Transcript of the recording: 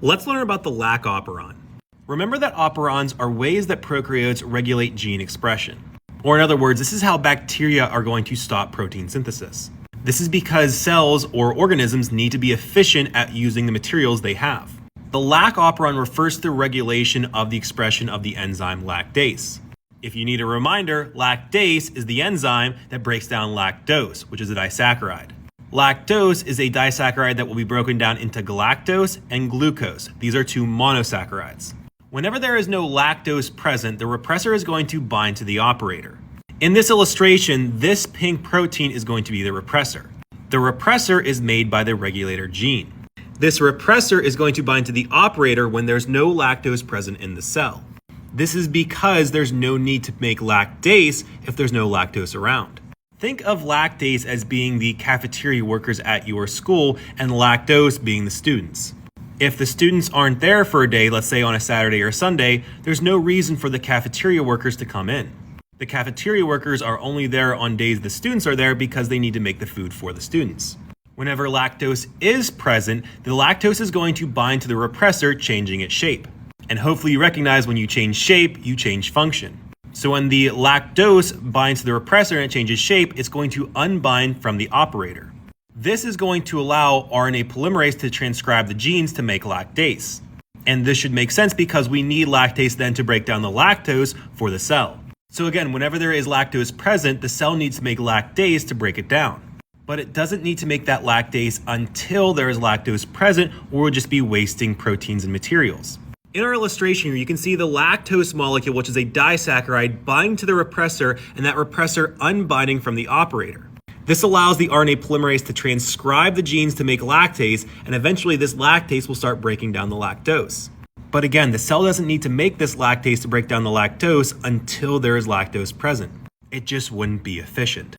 Let's learn about the Lac Operon. Remember that operons are ways that prokaryotes regulate gene expression. Or in other words, this is how bacteria are going to stop protein synthesis. This is because cells or organisms need to be efficient at using the materials they have. The Lac Operon refers to the regulation of the expression of the enzyme lactase. If you need a reminder, lactase is the enzyme that breaks down lactose, which is a disaccharide. Lactose is a disaccharide that will be broken down into galactose and glucose. These are two monosaccharides. Whenever there is no lactose present, the repressor is going to bind to the operator. In this illustration, this pink protein is going to be the repressor. The repressor is made by the regulator gene. This repressor is going to bind to the operator when there's no lactose present in the cell. This is because there's no need to make lactase if there's no lactose around. Think of lactase as being the cafeteria workers at your school and lactose being the students. If the students aren't there for a day, let's say on a Saturday or Sunday, there's no reason for the cafeteria workers to come in. The cafeteria workers are only there on days the students are there because they need to make the food for the students. Whenever lactose is present, the lactose is going to bind to the repressor, changing its shape. And hopefully you recognize when you change shape, you change function. So when the lactose binds to the repressor and it changes shape, it's going to unbind from the operator. This is going to allow RNA polymerase to transcribe the genes to make lactase. And this should make sense because we need lactase then to break down the lactose for the cell. So again, whenever there is lactose present, the cell needs to make lactase to break it down. But it doesn't need to make that lactase until there is lactose present, or we'll just be wasting proteins and materials. In our illustration here, you can see the lactose molecule, which is a disaccharide, bind to the repressor, and that repressor unbinding from the operator. This allows the RNA polymerase to transcribe the genes to make lactase, and eventually this lactase will start breaking down the lactose. But again, the cell doesn't need to make this lactase to break down the lactose until there is lactose present. It just wouldn't be efficient.